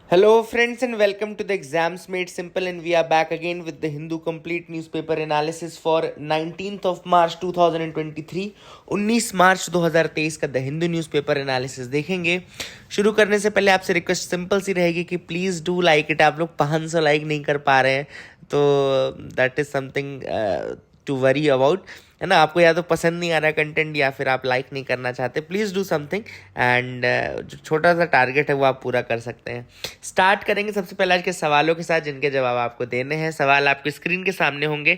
Hello, friends, and welcome to the Exams Made Simple. And we are back again with the Hindu Complete Newspaper Analysis for 19th of March 2023. 19 मार्च 2023 का the Hindu newspaper analysis देखेंगे। शुरू करने से पहले आपसे request simple सी रहेगी कि please do like it. आप लोग 500 लाइक नहीं कर पा रहे हैं तो that is something to worry about, है ना। आपको या तो पसंद नहीं आ रहा कंटेंट या फिर आप लाइक नहीं करना चाहते, प्लीज़ डू समथिंग एंड जो छोटा सा टारगेट है वो आप पूरा कर सकते हैं। स्टार्ट करेंगे सबसे पहले आज के सवालों के साथ, जिनके जवाब आपको देने हैं। सवाल आपके स्क्रीन के सामने होंगे।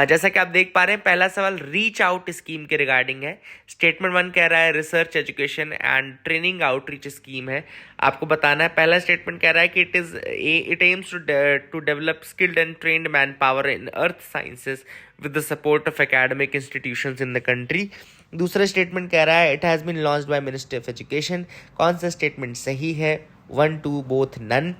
जैसा कि आप देख पा रहे हैं, पहला सवाल रीच आउट स्कीम के रिगार्डिंग है। स्टेटमेंट 1 कह रहा है research education and training outreach scheme है। आपको बताना है, पहला स्टेटमेंट कह रहा है कि it aims to develop skilled and trained manpower in earth sciences with the support of academic institutions in the country। दूसरा स्टेटमेंट कह रहा है it has been launched by ministry of education. कौन सा स्टेटमेंट सही है? 1, 2, both, none.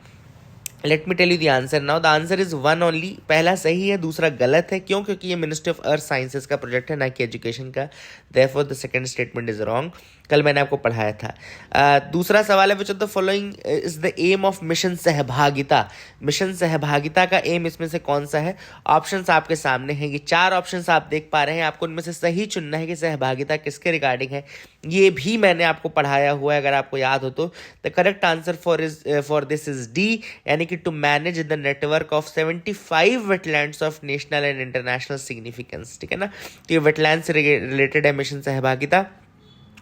Let me tell you the answer now. The answer is 1 only. पहला सही है, दूसरा गलत है। क्यों? क्योंकि ये मिनिस्ट्री ऑफ अर्थ साइंसेज का प्रोजेक्ट है, ना कि एजुकेशन का। Therefore the second statement is wrong. कल मैंने आपको पढ़ाया था। दूसरा सवाल है, which of the following is the aim of mission Sahbhagita. Mission Sahbhagita का एम इसमें से कौन सा है? ऑप्शंस आपके सामने हैं, ये 4 ऑप्शंस आप देख पा रहे हैं। आपको उनमें से सही चुनना है कि सहभागिता किसके रिगार्डिंग है। ये भी मैंने आपको पढ़ाया हुआ है, अगर आपको याद हो तो। The correct answer for this is D, यानी कि to manage the network of 75 wetlands of national and international significance. ठीक है ना, तो ये वेटलैंड से रिलेटेड है मिशन सहभागिता।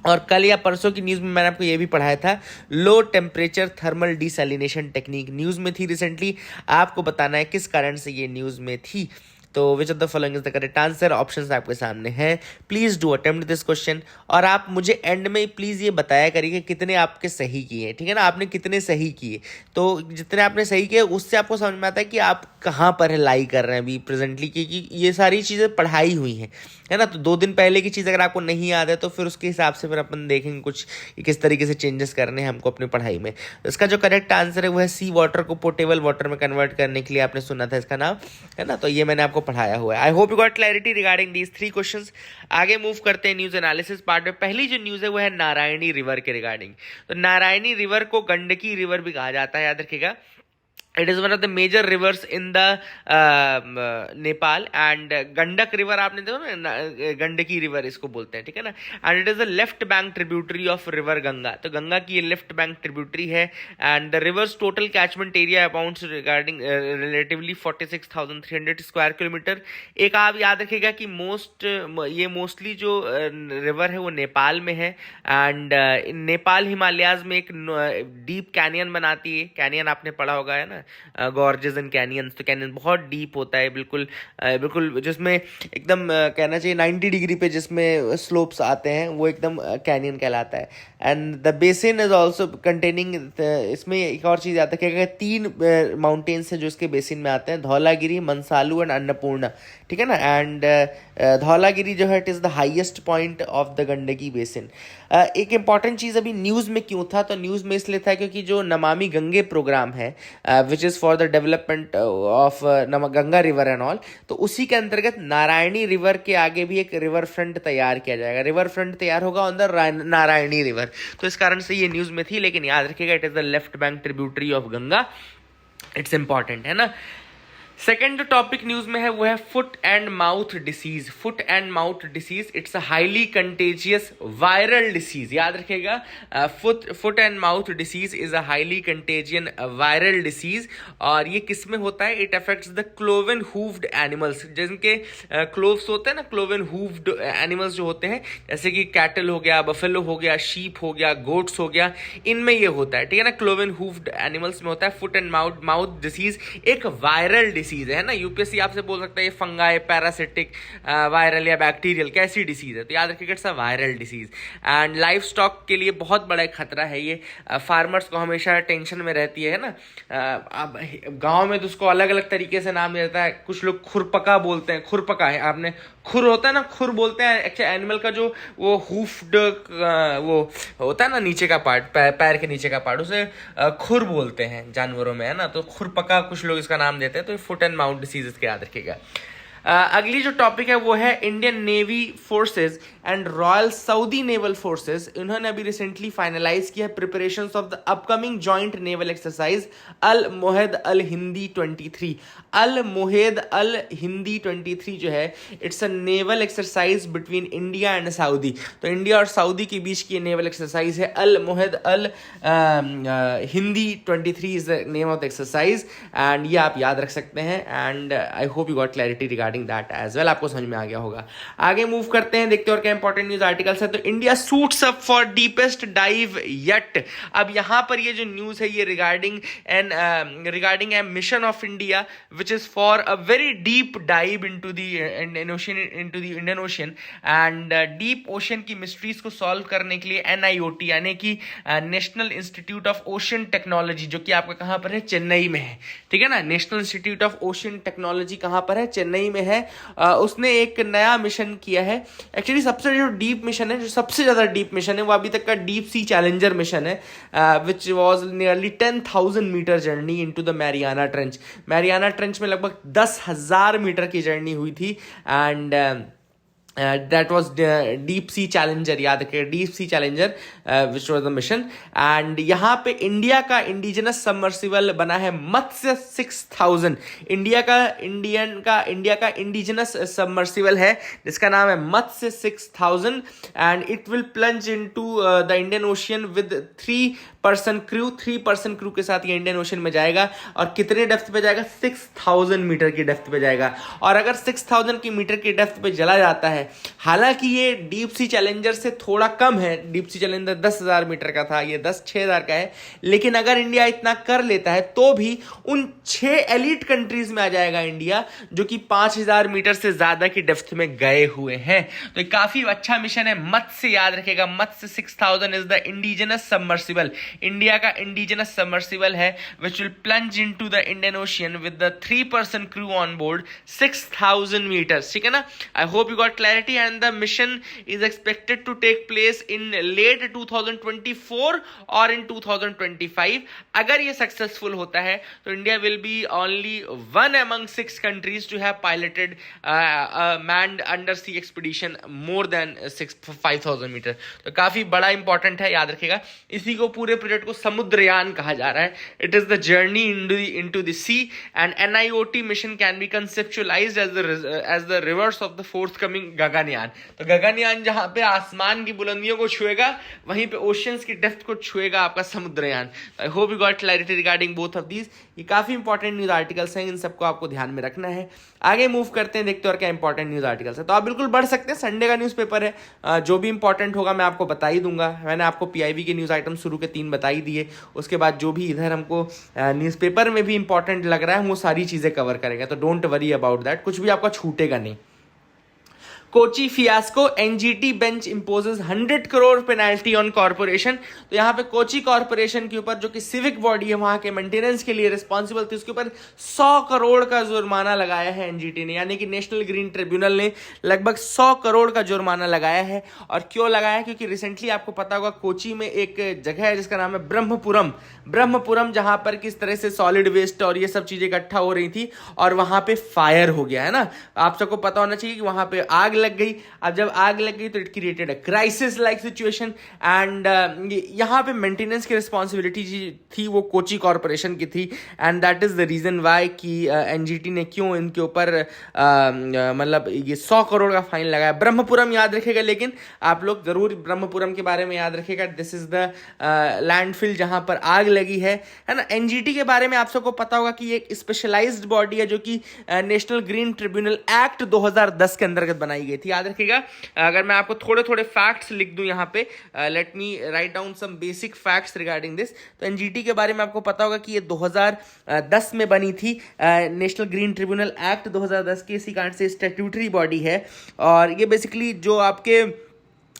और कल या परसों की न्यूज़ में मैंने आपको ये भी पढ़ाया था, low temperature thermal desalination technique news में थी रिसेंटली। आपको बताना है किस कारण से ये न्यूज़ में थी। तो विच of the following is the correct answer? Options आपके सामने हैं। Please do attempt this question. और आप मुझे एंड में प्लीज़ ये बताया करिए कि कितने आपके सही किए, ठीक है ना। आपने कितने सही किए, तो जितने आपने सही किए उससे आपको समझ में आता है कि आप कहाँ पर लाई कर रहे हैं अभी प्रेजेंटली, क्योंकि ये सारी चीज़ें पढ़ाई हुई हैं, है ना। तो 2 दिन पहले की चीज़ अगर आपको नहीं याद है तो फिर उसके हिसाब से फिर अपन देखेंगे कुछ किस तरीके से चेंजेस करने हैं हमको अपनी पढ़ाई में। तो इसका जो करेक्ट आंसर है वो है सी वाटर को पोर्टेबल वाटर में कन्वर्ट करने के लिए आपने सुना था इसका नाम, है ना। तो ये मैंने आपको पढ़ाया हुआ है। आई hope you got clarity regarding these 3 questions. आगे मूव करते हैं न्यूज एनालिसिस पार्ट में। पहली जो न्यूज है वो है नारायणी रिवर के रिगार्डिंग। तो नारायणी रिवर को गंडकी रिवर भी कहा जाता है, याद रखिएगा। It is one of the major rivers in the Nepal and Gandak river आपने देखो ना, गंडकी रिवर इसको बोलते हैं, ठीक है ना। And it is a left bank tributary of river Ganga. तो गंगा की ये लेफ्ट बैंक ट्रिब्यूटरी है। And the reverse total catchment area amounts regarding relatively 46,300 square kilometre. एक आप याद रखिएगा कि ये मोस्टली जो रिवर है वो नेपाल में है। एंड नेपाल हिमालयाज में एक डीप कैनियन बनाती है। कैनियन आपने पढ़ा होगा, है ना, गॉर्जेस एंड कैनियंस। तो कैनियन बहुत डीप होता है, बिल्कुल जिसमें एकदम कहना चाहिए 90 डिग्री पे जिसमें स्लोप्स आते हैं वो एकदम कैनियन कहलाता है। And the basin is also containing, इसमें एक और चीज़ आता है कि 3 माउंटेन्स हैं जो इसके बेसिन में आते हैं, धौलागिरी, मनसालू एंड अन्नपूर्णा, ठीक है ना। एंड धौलागिरी जो है it is the highest point of the Gandaki basin. एक इंपॉर्टेंट चीज़ अभी न्यूज़ में क्यों था, तो न्यूज़ में इसलिए था क्योंकि जो नमामि गंगे प्रोग्राम है which is for the development of Ganga river and all, तो उसी के अंतर्गत नारायणी रिवर के आगे भी एक रिवर फ्रंट तैयार किया जाएगा। रिवर फ्रंट तैयार होगा ऑन द नारायणी रिवर। तो इस कारण से ये न्यूज़ में थी, लेकिन याद रखिएगा it is the left bank tributary of Ganga. It's important, है ना। सेकेंड जो टॉपिक न्यूज में है वो है foot and mouth disease. Foot and mouth disease it's a highly contagious viral disease. याद रखिएगा, foot and mouth disease is a highly contagion viral disease. और ये किस में होता है? It affects the cloven hoofed animals, जिनके क्लोव्स होते हैं ना, क्लोवन हूव्ड एनिमल्स जो होते हैं, जैसे कि कैटल हो गया, बफेलो हो गया, शीप हो गया, गोट्स हो गया, इनमें ये होता है, ठीक है ना। क्लोवन हूव्ड एनिमल्स में होता है फुट एंड माउथ डिसीज। एक वायरल डिसीज है ना। यूपीएससी आपसे बोल सकता है ये फंगाई, पैरासिटिक, वायरल या बैक्टीरियल कैसी डिसीज है, तो याद रखिएगा it's a viral disease. And life stock के लिए बहुत बड़ा एक खतरा है ये। फार्मर्स को हमेशा टेंशन में रहती है ना। अब गांव में तो उसको अलग अलग तरीके से नाम रहता है। कुछ लोग खुरपका बोलते हैं, खुरपका है आपने, खुर होता है ना, खुर बोलते हैं एक्चुअली एनिमल का जो वो हूफ्ड वो होता है ना नीचे का पार्ट, पैर के नीचे का पार्ट, उसे खुर बोलते हैं जानवरों में, है ना। तो खुरपका कुछ लोग इसका नाम देते हैं। तो फुट एंड माउथ डिसीज इसके याद रखिएगा। अगली जो टॉपिक है वो है Indian navy forces and royal Saudi naval forces. इन्होंने अभी रिसेंटली फाइनलाइज किया preparations of the upcoming joint naval exercise Al Mohed Al Hindi 23। Al Mohed Al Hindi 23 जो है it's a naval exercise between India and Saudi. तो India और Saudi के बीच की नेवल एक्सरसाइज है Al Mohed Al Hindi 23 is the name of the exercise, and ये आप याद रख सकते हैं। And I hope you got clarity regarding that as well, आपको समझ में आ गया होगा। आगे मूव करते हैं, देखते हैं और क्या इंपॉर्टेंट न्यूज आर्टिकल्स है। तो India suits up for deepest dive yet. अब यहां पर ये जो न्यूज है ये regarding A mission of India which is for a very deep dive into the Indian ocean and deep ocean की मिस्ट्रीज को सॉल्व करने के लिए NIOT यानी कि national institute of ocean technology, जो कि आपका कहां पर है, चेन्नई में है, ठीक है ना। National institute of ocean technology कहां पर है, चेन्नई में है। उसने एक नया मिशन किया है। एक्चुअली सबसे जो डीप मिशन है, जो सबसे ज्यादा डीप मिशन है, वो अभी तक का डीप सी चैलेंजर मिशन है, which was nearly 10,000 metre journey into the Mariana trench. Mariana trench में लगभग 10,000 मीटर की जर्नी हुई थी and that was deep sea challenger, याद रखिए deep sea challenger which was the mission। and यहाँ पे इंडिया का इंडिजिनस सबमर्सिबल बना है मत्स्य 6000। इंडिया का इंडिजिनस सबमर्सिबल है जिसका नाम है मत्स्य 6000 and it will plunge into the Indian Ocean with 3 person crew के साथ ये इंडियन ओशन में जाएगा। और कितने डेप्थ पे जाएगा, 6000 मीटर की डेप्थ पे जाएगा। और अगर 6000 की मीटर की डेप्थ पे चला जाता है, हालांकि ये डीप सी चैलेंजर से थोड़ा कम है, डीप सी चैलेंजर 10,000 मीटर का था, ये 6,000 का है, लेकिन अगर इंडिया इतना कर लेता है तो भी उन 6 एलिट कंट्रीज में आ जाएगा इंडिया, जो कि 5,000 मीटर से ज्यादा की डेप्थ में गए हुए हैं। तो ये काफी अच्छा मिशन है। मत्स्य याद रखेगा, Matsya 6000 is the indigenous submersible. India का इंडिजिनस सबमर्सिबल है which will plunge into the Indian Ocean with the 3 person crew on board 6000 metres, ठीक है ना। I hope you got clarity and the mission is expected to take place in late 2024 और इन 2025। अगर ये successful होता है तो India will be only one among 6 countries to have piloted manned under sea expedition more than 5,000 metre. तो काफी बड़ा important है, याद रखेगा। इसी को पूरे प्रोजेक्ट को समुद्रयान कहा जा रहा है। It is the journey into the sea and NIOT mission can be conceptualised as the reverse of the forthcoming Gaganyaan. तो गगनयान जहां पे आसमान की बुलंदियों को छुएगा, वहीं पे ओशियंस की डेप्थ को छुएगा आपका समुद्रयान। आई hope you got clarity regarding both of these. ये काफी इंपॉर्टेंट न्यूज आर्टिकल्स हैं, इन सबको आपको ध्यान में रखना है। आगे मूव करते हैं, देखते हैं और क्या इंपॉर्टेंट न्यूज आर्टिकल्स है। तो आप बिल्कुल बढ़ सकते हैं, संडे का न्यूज़पेपर है, जो भी इंपॉर्टेंट होगा मैं आपको बता ही दूंगा। मैंने आपको PIB के न्यूज आइटम शुरू के 3 बता ही दिए, उसके बाद जो भी इधर हमको न्यूज़पेपर में भी इंपॉर्टेंट लग रहा है वो सारी चीजें कवर करेंगे। तो डोंट वरी अबाउट दैट, कुछ भी आपका छूटेगा नहीं। Kochi fiasco, NGT bench imposes 100 crore penalty on corporation. तो यहाँ पे कोची कॉर्पोरेशन के ऊपर, जो कि सिविक बॉडी है वहां के मेंटेनेंस के लिए रिस्पॉन्सिबल थी, उसके ऊपर 100 करोड़ का जुर्माना लगाया है NGT ने, यानी कि नेशनल ग्रीन ट्रिब्यूनल ने लगभग 100 करोड़ का जुर्माना लगाया है। और क्यों लगाया है, क्योंकि रिसेंटली आपको पता होगा कोची में एक जगह है जिसका नाम है ब्रह्मपुरम, जहां पर किस तरह से सॉलिड वेस्ट और ये सब चीजें इकट्ठा हो रही थी और वहां पे फायर हो गया है ना। आप सबको पता होना चाहिए कि वहां पे आग लग गई। अब जब आग लग गई तो it created a crisis like situation and यहां पे मेंटेनेंस की रिस्पॉन्सिबिलिटी थी वो कोची कॉर्पोरेशन की थी and that is the reason why कि NGT ने क्यों इनके ऊपर मतलब ये 100 करोड़ का फाइन लगाया। ब्रह्मपुरम याद रखेगा, लेकिन आप लोग जरूर ब्रह्मपुरम के बारे में याद रखेगा। दिस इज द लैंडफिल जहां पर आग लगी है ना। NGT के बारे में आप सबको पता होगा कि एक स्पेशलाइज्ड बॉडी है जो कि नेशनल ग्रीन ट्रिब्यूनल एक्ट 2010 के अंतर्गत बनाई गई थी, याद रखिएगा। अगर मैं आपको थोड़े थोड़े फैक्ट्स लिख दूं यहाँ पे, let me write down some basic facts regarding this. तो NGT के बारे में आपको पता होगा कि ये 2010 में बनी थी, नेशनल ग्रीन ट्रिब्यूनल एक्ट 2010 के, इसी कारण से स्टैट्यूटरी बॉडी है। और ये बेसिकली जो आपके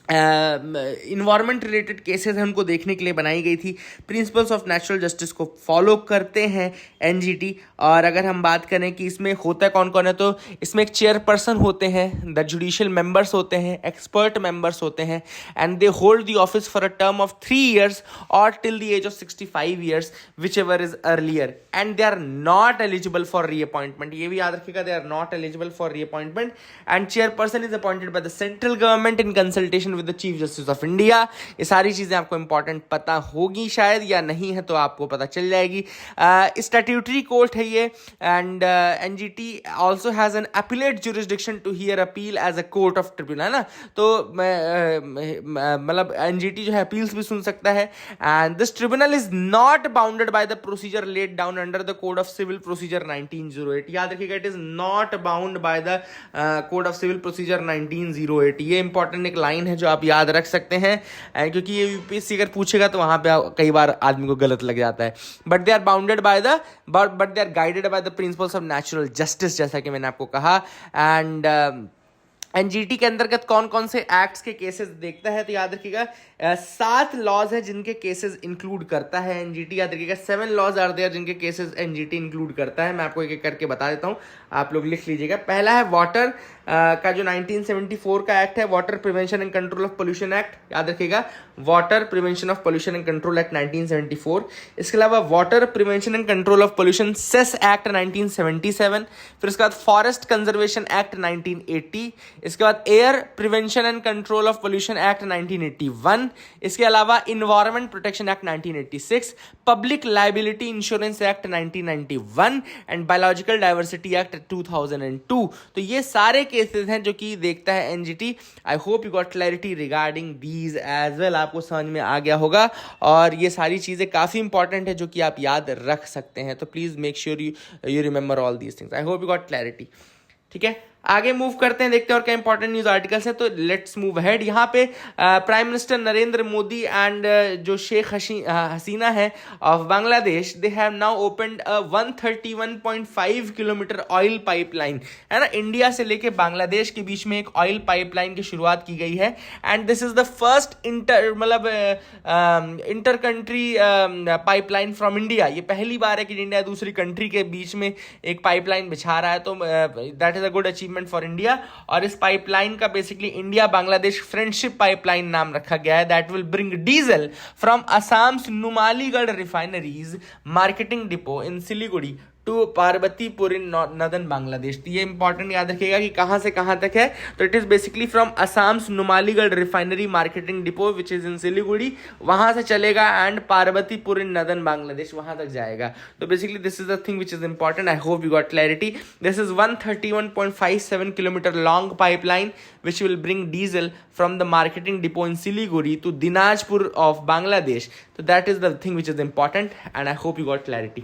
इन्वायरमेंट रिलेटेड केसेस हैं उनको देखने के लिए बनाई गई थी। प्रिंसिपल्स ऑफ नेचुरल जस्टिस को फॉलो करते हैं एनजीटी। और अगर हम बात करें कि इसमें होता कौन कौन है, तो इसमें एक चेयरपर्सन होते हैं, द जुडिशियल मेंबर्स होते हैं, एक्सपर्ट मेंबर्स होते हैं, and they hold the office for a term of 3 years or till the age of 65 years whichever is earlier, and they are not eligible for reappointment. ये भी याद रखिएगा, they are not eligible for reappointment. And chairperson is appointed by the central government in consultation with the chief justice of India. ये सारी चीजें आपको important पता होगी शायद, या नहीं है तो आपको पता चल जाएगी। स्टैट्यूटरी कोर्ट है ये, and NGT also has an appellate jurisdiction to hear appeal as a court of tribunal, है ना। तो मतलब एनजीटी जो है अपील्स भी सुन सकता है। And this tribunal is not bounded by the procedure laid down under the code of civil procedure 1908। याद रखिएगा, it is not bound by the code of civil procedure 1908। ये इंपॉर्टेंट एक लाइन है जो आप याद रख सकते हैं, क्योंकि ये यूपीएससी अगर पूछेगा तो वहां पे कई बार आदमी को गलत लग जाता है। But they are bounded by the but they are guided by the principles of natural justice, जैसा कि मैंने आपको कहा। एंड एनजीटी के अंतर्गत कौन कौन से एक्ट्स के केसेस देखता है, तो याद रखिएगा 7 लॉज है जिनके केसेस इंक्लूड करता है एनजीटी। याद रखिएगा 7 लॉज आर देयर जिनके केसेस एनजीटी इंक्लूड करता है। मैं आपको एक एक करके बता देता हूं, आप लोग लिख लीजिएगा। पहला है वाटर का जो 1974 का एक्ट है, water prevention and control of pollution act. याद रखिएगा, water prevention of pollution and control act 1974। इसके अलावा water prevention and control of pollution cess act 1977। फिर उसके बाद फॉरेस्ट कंजर्वेशन एक्ट 1980। इसके बाद air prevention and control of pollution act 1981। इसके अलावा environment protection act 1986, public liability insurance act 1991 and biological diversity act 2002। तो ये सारे केसेस हैं जो कि देखता है NGT. I hope you got clarity regarding these as well. आपको समझ में आ गया होगा, और ये सारी चीजें काफी इंपॉर्टेंट है जो कि आप याद रख सकते हैं। तो please make sure you remember all these things. I hope you got clarity. ठीक है, आगे मूव करते हैं, देखते हैं और क्या इंपॉर्टेंट न्यूज आर्टिकल्स हैं। तो लेट्स मूव अहेड। यहाँ पे prime minister Narendra Modi and जो शेख हसीना है of Bangladesh, they have now opened 131.5 kilometre oil pipeline, है ना। इंडिया से लेके बांग्लादेश के बीच में एक ऑयल पाइपलाइन की शुरुआत की गई है। And this is the first inter country pipeline from India. ये पहली बार है कि इंडिया दूसरी कंट्री के बीच में एक पाइपलाइन बिछा रहा है, तो that is a good achievement for India. और इस पाइपलाइन का basically India Bangladesh friendship pipeline नाम रखा गया है। That will bring diesel from Assam's Numaligarh refineries marketing depot in Siliguri to Parbatipur in northern Bangladesh. तो ये इंपॉर्टेंट याद रखिएगा कि कहां से कहां तक है। तो it is basically from Assam's Numaligarh refinery marketing depot which is in Siliguri, वहां से चलेगा, and Parbatipur in northern Bangladesh वहां तक जाएगा। तो basically this is the thing which is important. I hope you got clarity. This is 131.57 kilometre long pipeline which will bring diesel from the marketing depot in Siliguri to Dinajpur of Bangladesh. So that is the thing which is important, and I hope you got clarity.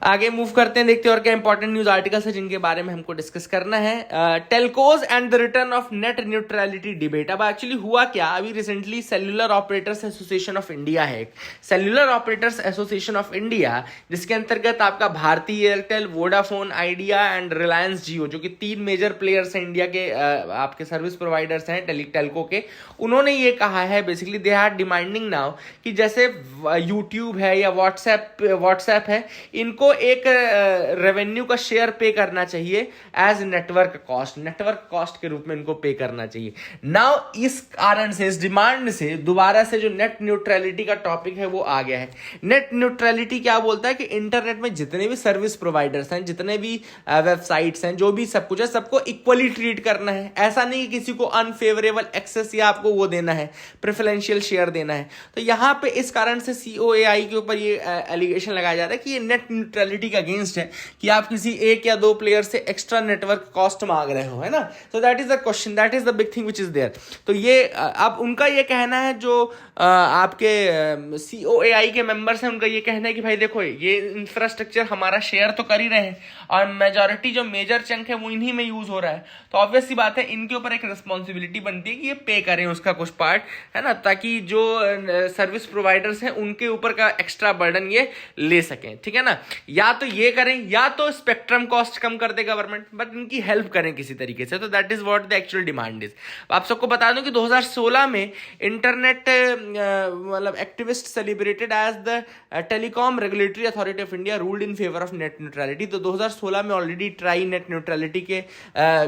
आगे move करते हैं, देखते हैं और क्या important news articles है जिनके बारे में हमको डिस्कस करना है। Telcos and the return of net neutrality debate. अब एक्चुअली हुआ क्या, अभी recently cellular operators association of India है, cellular operators association of India, जिसके अंतर्गत आपका भारती एयरटेल, वोडाफोन आइडिया एंड रिलायंस जियो, जो कि 3 मेजर प्लेयर्स हैं इंडिया के, आपके सर्विस प्रोवाइडर्स हैं टेलको के, उन्होंने ये कहा है basically they are demanding now कि जैसे यूट्यूब है या व्हाट्सएप है, इनको एक रेवेन्यू का शेयर पे करना चाहिए एज नेटवर्क कॉस्ट के रूप में इनको पे करना चाहिए। नाउ इस कारण से, इस डिमांड से दोबारा से जो नेट न्यूट्रलिटी का टॉपिक है वो आ गया है। नेट न्यूट्रलिटी क्या बोलता है कि इंटरनेट में जितने भी सर्विस प्रोवाइडर्स हैं, जितने भी वेबसाइट्स हैं, जो भी सब कुछ है, सबको इक्वली ट्रीट करना है। ऐसा नहीं कि किसी को अनफेवरेबल एक्सेस या आपको वो देना है, प्रेफरेंशियल शेयर देना है। तो यहां पे इस कारण से COAI के ऊपर ये एलिगेशन लगाया जा रहा है कि ये नेट न्यूट्रलिटी के अगेंस्ट है कि आप किसी एक या 2 प्लेयर से एक्स्ट्रा नेटवर्क कॉस्ट मांग रहे हो, है ना। तो that is the question, that is the big thing which is there. तो ये अब उनका ये कहना है, जो आपके COAI के मेंबर्स हैं, उनका ये कहना है कि भाई देखो, ये इंफ्रास्ट्रक्चर हमारा शेयर तो कर ही रहे हैं और मेजॉरिटी जो मेजर चंक है वो इन्हीं में यूज हो रहा है। तो ऑब्वियस सी बात है, इनके ऊपर एक रिस्पॉन्सिबिलिटी बनती है कि ये पे करें उसका कुछ पार्ट, है ना, ताकि जो सर्विस प्रोवाइडर्स हैं उनके ऊपर का एक्स्ट्रा बर्डन ये ले सकें, ठीक है ना। या तो ये करें या तो स्पेक्ट्रम कॉस्ट कम कर दे गवर्नमेंट, बट इनकी हेल्प करें किसी तरीके से। तो that is what the actual demand is. आप सबको बता दूं कि 2016 में इंटरनेट मतलब activist celebrated as the telecom regulatory authority of India ruled in favour of net neutrality. तो 2016 में ऑलरेडी ट्राई नेट न्यूट्रलिटी के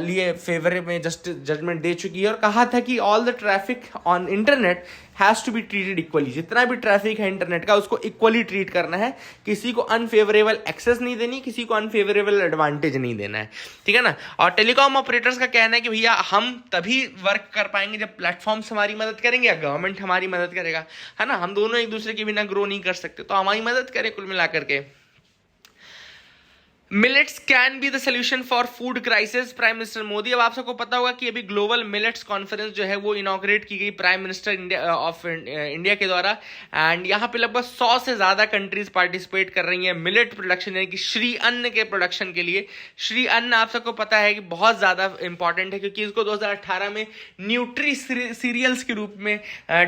लिए फेवर में जजमेंट दे चुकी है और कहा था कि all the traffic on internet has to be treated equally. जितना भी ट्रैफिक है इंटरनेट का उसको इक्वली ट्रीट करना है, किसी को अनफेवरेबल एक्सेस नहीं देनी, किसी को अनफेवरेबल एडवांटेज नहीं देना है, ठीक है ना। और टेलीकॉम ऑपरेटर्स का कहना है कि भैया हम तभी वर्क कर पाएंगे जब प्लेटफॉर्म्स हमारी मदद करेंगे या गवर्नमेंट हमारी मदद करेगा, है ना। हम दोनों एक दूसरे के बिना ग्रो नहीं कर सकते, तो हमारी मदद करें कुल मिलाकर के। Millets can be the solution for food crisis, prime minister Modi. अब आप सबको पता होगा कि अभी ग्लोबल मिलेट्स कॉन्फ्रेंस जो है वो इनॉग्रेट की गई प्राइम मिनिस्टर इंडिया के द्वारा, एंड यहाँ पे लगभग 100 से ज्यादा कंट्रीज पार्टिसिपेट कर रही हैं मिलेट प्रोडक्शन यानी कि श्री अन्न के प्रोडक्शन के लिए। श्री अन्न आप सबको पता है कि बहुत ज्यादा इंपॉर्टेंट है, क्योंकि इसको 2018 में न्यूट्री सीरियल्स के रूप में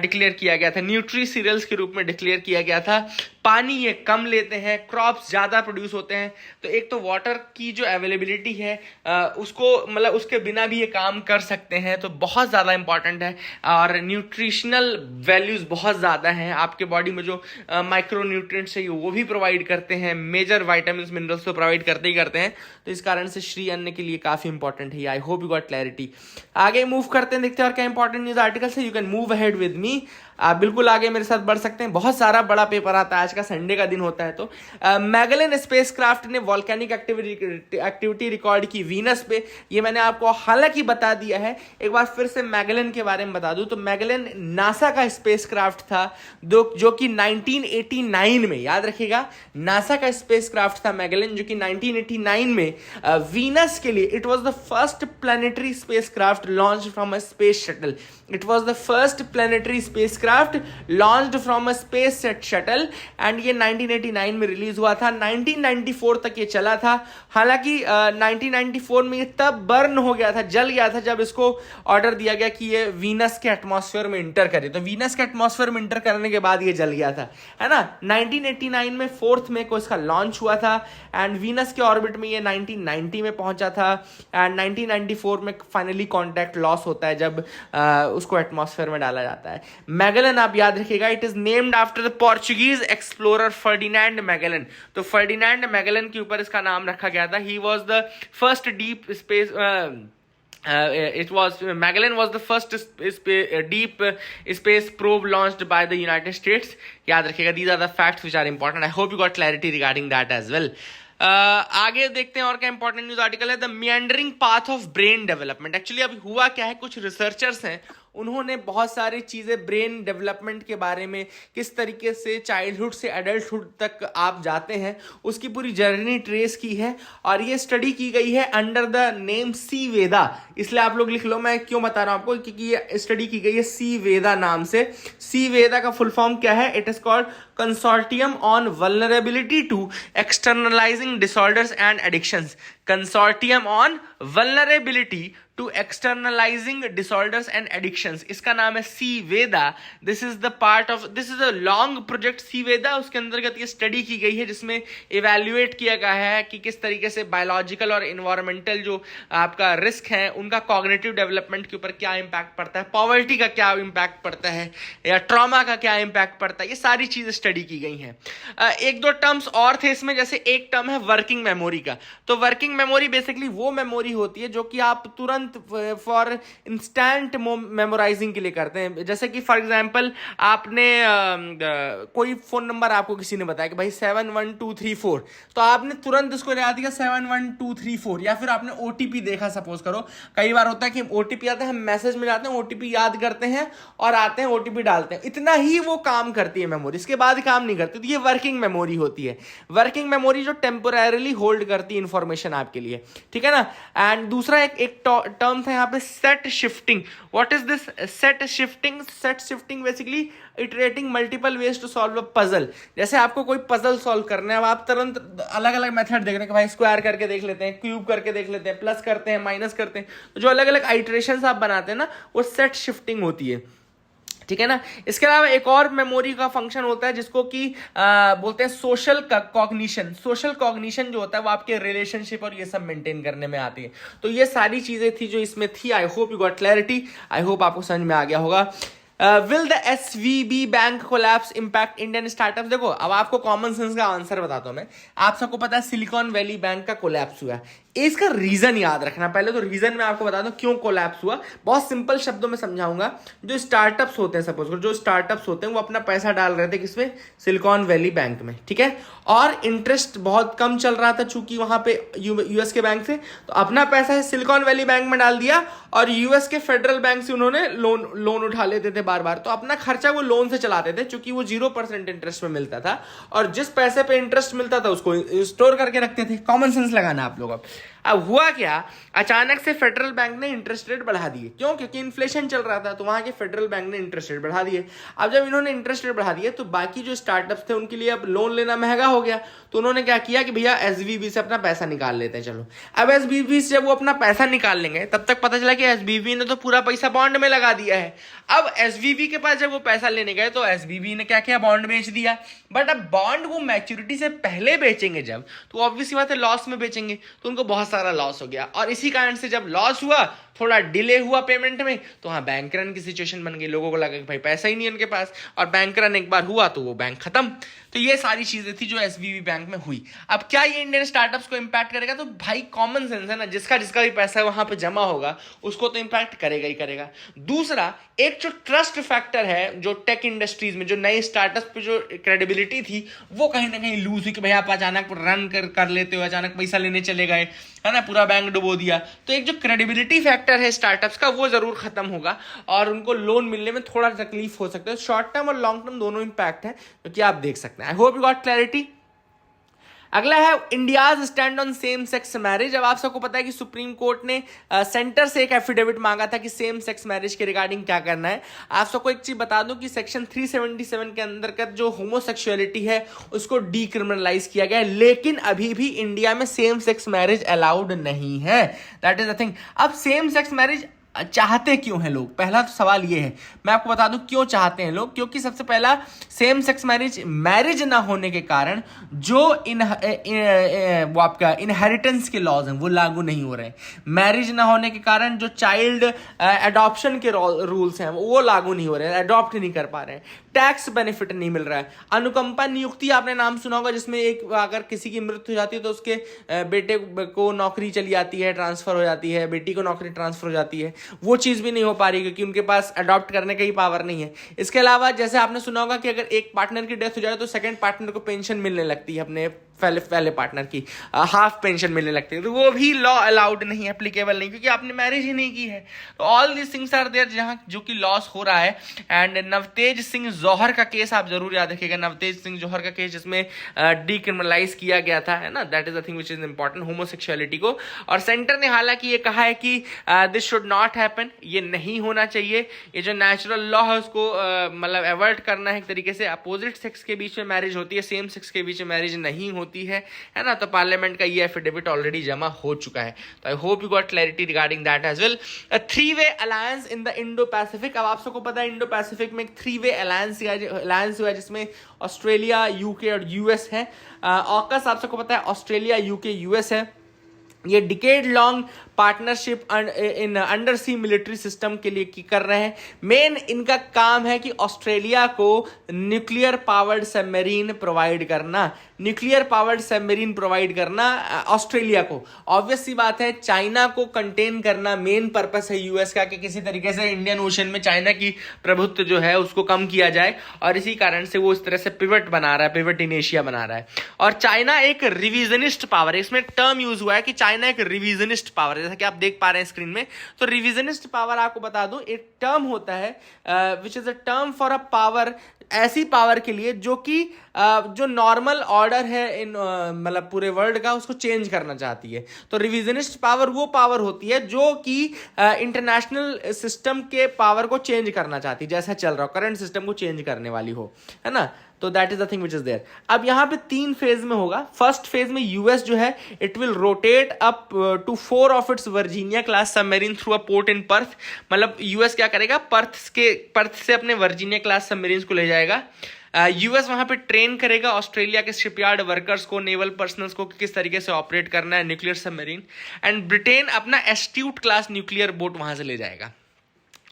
डिक्लेयर किया गया था, न्यूट्री सीरियल्स के रूप में डिक्लेयर किया गया था। पानी ये कम लेते हैं, क्रॉप्स ज्यादा प्रोड्यूस होते हैं, तो एक तो वाटर की जो अवेलेबिलिटी है उसको मतलब उसके बिना भी ये काम कर सकते हैं, तो बहुत ज़्यादा इंपॉर्टेंट है। और न्यूट्रिशनल वैल्यूज़ बहुत ज़्यादा हैं, आपके बॉडी में जो माइक्रो न्यूट्रिएंट्स चाहिए वो भी प्रोवाइड करते हैं, मेजर वाइटामिन मिनरल्स तो प्रोवाइड करते ही करते हैं। तो इस कारण से श्री अन्न के लिए काफ़ी इंपॉर्टेंट है। आई होप यू गॉट क्लैरिटी। आगे मूव करते हैं, देखते हैं और क्या इंपॉर्टेंट न्यूज़ आर्टिकल्स है। You can move ahead with me, आप बिल्कुल आगे मेरे साथ बढ़ सकते हैं। बहुत सारा बड़ा पेपर आता है, आज का संडे का दिन होता है। तो मैगेलन स्पेसक्राफ्ट ने वॉल्केनिक एक्टिविटी रिकॉर्ड की वीनस पे, ये मैंने आपको हालांकि बता दिया है, एक बार फिर से मैगेलन के बारे में बता दूं। तो मैगेलन नासा का स्पेसक्राफ्ट था जो कि 1989 में, याद रखिएगा, नासा का स्पेसक्राफ्ट था मैगेलन, जो कि 1989 में वीनस के लिए it was the first planetary spacecraft launch from a space shuttle. It was the first planetary spacecraft launched from a space shuttle, and ये 1989 में रिलीज हुआ था। 1994 तक ये चला था। हालांकि 1994 में ये तब बर्न हो गया था, जल गया था, जब इसको ऑर्डर दिया गया कि ये वीनस के एटमॉस्फेयर में इंटर करे। तो वीनस के एटमॉस्फेयर में इंटर करने के बाद ये जल गया था, है ना। 1989 में 4 मई को इसका लॉन्च हुआ था, एंड वीनस के ऑर्बिट में ये 1990 में पहुंचा था, एंड 1994 में फाइनली कॉन्टैक्ट लॉस होता है जब उसको एटमॉस्फेयर में डाला जाता है। मैगेलन आप याद रखिएगा, it is named after the Portuguese explorer Ferdinand Magellan. तो फर्डिनेंड मैगेलन के ऊपर इसका नाम रखा गया था। He was the first deep space Magellan was the first deep space probe launched by the United States. याद रखिएगा, these are the facts which are important. I hope you got clarity regarding that as well. आगे देखते हैं और क्या important news article है। The meandering path of brain development. Actually अभी हुआ क्या है, कुछ रिसर्चर्स हैं, उन्होंने बहुत सारी चीज़ें ब्रेन डेवलपमेंट के बारे में, किस तरीके से चाइल्डहुड से एडल्टहुड तक आप जाते हैं, उसकी पूरी जर्नी ट्रेस की है, और ये स्टडी की गई है अंडर द नेम सी वेदा। इसलिए आप लोग लिख लो, मैं क्यों बता रहा हूं आपको, क्योंकि ये स्टडी की गई है सी वेदा नाम से। सी वेदा का फुल फॉर्म क्या है? It is called consortium on vulnerability to externalising disorders and addictions. Consortium on vulnerability to externalising disorders and addictions, इसका नाम है C VEDA. This is a long project C VEDA. उसके अंतर्गत ये स्टडी की गई है जिसमें इवेल्युएट किया गया है कि किस तरीके से बायोलॉजिकल और इन्वायरमेंटल जो आपका रिस्क है उनका कॉग्निटिव डेवलपमेंट के ऊपर क्या इंपैक्ट पड़ता है, पॉवर्टी का क्या इंपैक्ट पड़ता है, या ट्रॉमा का क्या इंपैक्ट पड़ता है, ये सारी चीजें स्टडी की गई हैं। एक दो टर्म्स और थे इसमें, जैसे एक टर्म है वर्किंग मेमोरी का। तो वर्किंग मेमोरी बेसिकली वो मेमोरी होती है जो कि आप तुरंत फॉर इंस्टेंट मेमोराइजिंग के लिए करते हैं। जैसे कि फॉर एग्जांपल आपने कोई फोन नंबर आपको किसी ने बताया कि भाई 71234, तो आपने तुरंत उसको याद किया 71234, या फिर आपने ओटीपी देखा, सपोज करो कई बार होता है कि ओटीपी आता है, हम मैसेज में जाते हैं, ओटीपी याद करते हैं और आते हैं ओटीपी डालते हैं, इतना ही वो काम करती है मेमोरी, इसके बाद काम नहीं करती। तो ये वर्किंग मेमोरी होती है। वर्किंग मेमोरी जो टेम्पोररीली होल्ड करती है इंफॉर्मेशन आपके लिए, ठीक है ना। एंड दूसरा एक टर्म था यहाँ पे set shifting. What is this set shifting? Set shifting basically iterating multiple ways to solve a puzzle. जैसे आपको कोई पजल सॉल्व करना है, अब आप तुरंत अलग अलग मेथड देख रहे हैं कि भाई स्क्वायर करके देख लेते हैं, क्यूब करके देख लेते हैं, प्लस करते हैं, माइनस करते हैं, तो जो अलग अलग आइटरेशंस आप बनाते हैं ना, वो सेट शिफ्टिंग होती है। ठीक है ना। इसके अलावा एक और मेमोरी का फंक्शन होता है जिसको कि बोलते हैं सोशल कॉग्निशन। सोशल कॉग्निशन जो होता है वो आपके रिलेशनशिप और ये सब मेंटेन करने में आती है। तो ये सारी चीजें थी जो इसमें थी। आई hope you got clarity, I hope आपको समझ में आ गया होगा। Will the SVB bank collapse impact Indian startups? देखो अब आपको कॉमन सेंस का आंसर बताता हूं मैं। आप सबको पता है सिलिकॉन वैली बैंक का कोलैप्स हुआ है। इसका रीजन याद रखना। पहले तो रीजन मैं आपको बता दूं क्यों कोलैप्स हुआ, बहुत सिंपल शब्दों में समझाऊंगा। जो स्टार्टअप्स होते हैं, सपोज जो स्टार्टअप्स होते हैं वो अपना पैसा डाल रहे थे किसमें? सिलिकॉन वैली बैंक में, ठीक है। और इंटरेस्ट बहुत कम चल रहा था चूंकि वहां पे यूएस के बैंक से, तो अपना पैसा सिलिकॉन वैली बैंक में डाल दिया और यूएस के फेडरल बैंक से उन्होंने लोन उठा लेते थे बार बार। तो अपना खर्चा वो लोन से चलाते थे चूंकि वो 0% इंटरेस्ट में मिलता था, और जिस पैसे पे इंटरेस्ट मिलता था उसको स्टोर करके रखते थे। कॉमन सेंस लगाना आप लोग। अब हुआ क्या, अचानक से फेडरल बैंक ने इंटरेस्ट रेट बढ़ा दिए। क्यों? क्योंकि इन्फ्लेशन चल रहा था, तो वहां के फेडरल बैंक ने इंटरेस्ट रेट बढ़ा दिए। अब जब इन्होंने इंटरेस्ट रेट बढ़ा दिए तो बाकी जो स्टार्टअप्स थे उनके लिए अब लोन लेना महंगा हो गया। तो उन्होंने क्या किया कि भैया एसवीबी से अपना पैसा निकाल लेते हैं, चलो। अब एसवीबी से जब वो अपना पैसा निकाल लेंगे, तब तक पता चला कि एसवीबी ने तो पूरा पैसा बॉन्ड में लगा दिया है। अब एसवीबी के पास जब वो पैसा लेने गए तो एसवीबी ने क्या किया? बॉन्ड बेच दिया। बट अब बॉन्ड वो मैच्योरिटी से पहले बेचेंगे जब, तो ऑब्वियस बात है लॉस में बेचेंगे, तो उनको बहुत सारा लॉस हो गया। और इसी कारण से जब लॉस हुआ, थोड़ा डिले हुआ पेमेंट में, तो हाँ बैंक रन की सिचुएशन बन गई। लोगों को लगा कि भाई पैसा ही नहीं है उनके पास, और बैंक रन एक बार हुआ तो वो बैंक खत्म। तो ये सारी चीजें थी जो एसवीबी बैंक में हुई। अब क्या ये इंडियन स्टार्टअप्स को इंपैक्ट करेगा? तो भाई कॉमन सेंस है ना, जिसका जिसका भी पैसा वहां पे जमा होगा उसको तो इंपैक्ट करेगा ही करेगा। दूसरा, एक जो ट्रस्ट फैक्टर है जो टेक इंडस्ट्रीज में, जो नए स्टार्टअप पे जो क्रेडिबिलिटी थी, वो कहीं ना कहीं लूज हुई कि भाई आप अचानक रन कर लेते हो, अचानक पैसा लेने चले गए, है ना, पूरा बैंक डुबो दिया। तो एक जो क्रेडिबिलिटी फैक्टर है स्टार्टअप्स का, वो जरूर खत्म होगा और उनको लोन मिलने में थोड़ा तकलीफ हो सकता है। शॉर्ट टर्म और लॉन्ग टर्म दोनों इंपैक्ट है, क्योंकि आप देख सकते हैं। आई होप यू गॉट क्लैरिटी। अगला है India's stand on same sex marriage. अब आप सबको पता है कि सुप्रीम कोर्ट ने सेंटर से एक एफिडेविट मांगा था कि सेम सेक्स मैरिज के रिगार्डिंग क्या करना है। आप सबको एक चीज बता दूं कि सेक्शन 377 के अंतर्गत जो होमोसेक्सुअलिटी है उसको डीक्रिमिनलाइज किया गया है, लेकिन अभी भी इंडिया में सेम सेक्स मैरिज अलाउड नहीं है। That is the thing. अब सेम सेक्स मैरिज चाहते क्यों हैं लोग? पहला तो सवाल ये है, मैं आपको बता दूं क्यों चाहते हैं लोग। क्योंकि सबसे पहला, सेम सेक्स मैरिज ना होने के कारण जो वो आपका इनहेरिटेंस के लॉज हैं वो लागू नहीं हो रहे हैं। मैरिज ना होने के कारण जो चाइल्ड एडॉप्शन के रूल्स हैं वो लागू नहीं हो रहे हैं, अडॉप्ट नहीं कर पा रहे हैं। टैक्स बेनिफिट नहीं मिल रहा है। अनुकंपा नियुक्ति आपने नाम सुना होगा, जिसमें एक अगर किसी की मृत्यु हो जाती है तो उसके बेटे को नौकरी चली जाती है, ट्रांसफर हो जाती है, बेटी को नौकरी ट्रांसफर हो जाती है। वो चीज भी नहीं हो पा रही क्योंकि उनके पास अडॉप्ट करने का ही पावर नहीं है। इसके अलावा जैसे आपने सुना होगा कि अगर एक पार्टनर की डेथ हो जाए तो सेकंड पार्टनर को पेंशन मिलने लगती है, अपने पहले पार्टनर की हाफ पेंशन मिलने लगती है, तो वो भी लॉ अलाउड नहीं, एप्लीकेबल नहीं, क्योंकि आपने मैरिज ही नहीं की है। तो all this things are there जहां जो कि लॉस हो रहा है। एंड नवतेज सिंह जौहर का केस आप जरूर याद रखिएगा। नवतेज सिंह जौहर का केस जिसमें डीक्रिमिनलाइज किया गया था, है ना, that is the thing which is important, homosexuality को। और सेंटर ने हालांकि ये कहा है कि दिस शुड नॉट हैपन, ये नहीं होना चाहिए। ये जो नेचुरल लॉ है उसको मतलब अवॉइड करना है एक तरीके से। अपोजिट सेक्स के बीच में मैरिज होती है, सेम सेक्स के बीच में मैरिज नहीं होती है ना। तो पार्लियामेंट का ये एफिडेविट ऑलरेडी जमा हो चुका है। तो I hope you got clarity regarding that as well. Three way alliance in the Indo Pacific. अब आप सबको पता है इंडो पैसिफिक में एक थ्री वे अलायंस हुआ है जिसमें ऑस्ट्रेलिया, यूके और यूएस है। ऑकस आप सबको पता है ऑस्ट्रेलिया, यूके, यूएस है। ये decade long partnership in under sea military system के लिए की कर रहे हैं। मेन इनका काम है कि ऑस्ट्रेलिया को न्यूक्लियर पावर्ड सबमरीन प्रोवाइड करना, न्यूक्लियर पावर्ड सबमरीन प्रोवाइड करना ऑस्ट्रेलिया को। ऑब्वियस सी बात है, चाइना को कंटेन करना मेन पर्पस है यूएस का, कि किसी तरीके से इंडियन ओशन में चाइना की प्रभुत्व जो है उसको कम किया जाए, और इसी कारण से वो इस तरह से पिवट बना रहा है, पिवट इन एशिया बना रहा है। और चाइना एक रिविजनिस्ट पावर है, इसमें टर्म यूज हुआ है कि चाइना एक रिविजनिस्ट पावर है, जैसा कि आप देख पा रहे हैं स्क्रीन में। तो रिविजनिस्ट पावर आपको बता दूं एक टर्म होता है which is a term for a power, ऐसी पावर के लिए जो कि जो नॉर्मल ऑर्डर है इन मतलब पूरे वर्ल्ड का उसको चेंज करना चाहती है। तो रिविजनिस्ट पावर वो पावर होती है जो कि इंटरनेशनल सिस्टम के पावर को चेंज करना चाहती है, जैसा चल रहा हो करंट सिस्टम को चेंज करने वाली हो, है ना। तो that is the thing which is there. अब यहाँ पे 3 फेज में होगा। फर्स्ट फेज में यूएस जो है it will rotate up to 4 of its Virginia class submarine through a port in Perth. मतलब यूएस क्या करेगा, पर्थ से अपने वर्जीनिया क्लास सबमरीन को ले जाएगा। यूएस वहां पे ट्रेन करेगा ऑस्ट्रेलिया के शिपयार्ड वर्कर्स को, नेवल पर्सनल्स को किस तरीके से ऑपरेट करना है न्यूक्लियर सबमरीन। एंड ब्रिटेन अपना एस्ट्यूट क्लास न्यूक्लियर बोट वहां से ले जाएगा।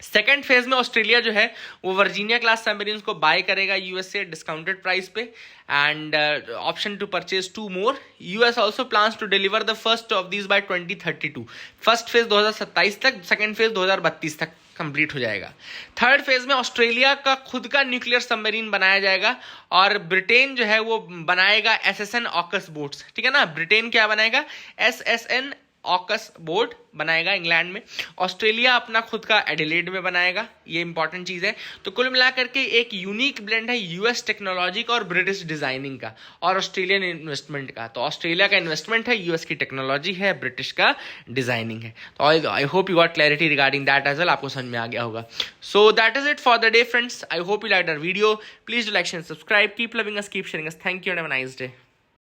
सेकेंड फेज में ऑस्ट्रेलिया जो है वो वर्जीनिया क्लास सबमरीन्स को बाय करेगा यूएस से डिस्काउंटेड प्राइस पे, and option to purchase 2 more. US also plans to deliver the first of these by 2032। First phase 2027 तक, सेकेंड फेज 2032 तक कंप्लीट हो जाएगा। थर्ड फेज में ऑस्ट्रेलिया का खुद का न्यूक्लियर सबमरीन बनाया जाएगा और ब्रिटेन जो है वो बनाएगा SSN ऑकस बोट्स। ठीक है ना, ब्रिटेन क्या बनाएगा, SSN ऑकस बोट बनाएगा इंग्लैंड में। ऑस्ट्रेलिया अपना खुद का एडिलेड में बनाएगा, ये इंपॉर्टेंट चीज है। तो कुल मिलाकर के एक यूनिक ब्लेंड है यूएस टेक्नोलॉजी का और ब्रिटिश डिजाइनिंग का और ऑस्ट्रेलियन इन्वेस्टमेंट का। तो ऑस्ट्रेलिया का इन्वेस्टमेंट है, यूएस की टेक्नोलॉजी है, ब्रिटिश का डिजाइनिंग है। तो I hope you got clarity regarding that as well, आपको समझ में आ गया होगा। So that is it for the day friends. I hope you like our video. Please do like and subscribe, keep loving us, keep sharing us. Thank you and have a nice day.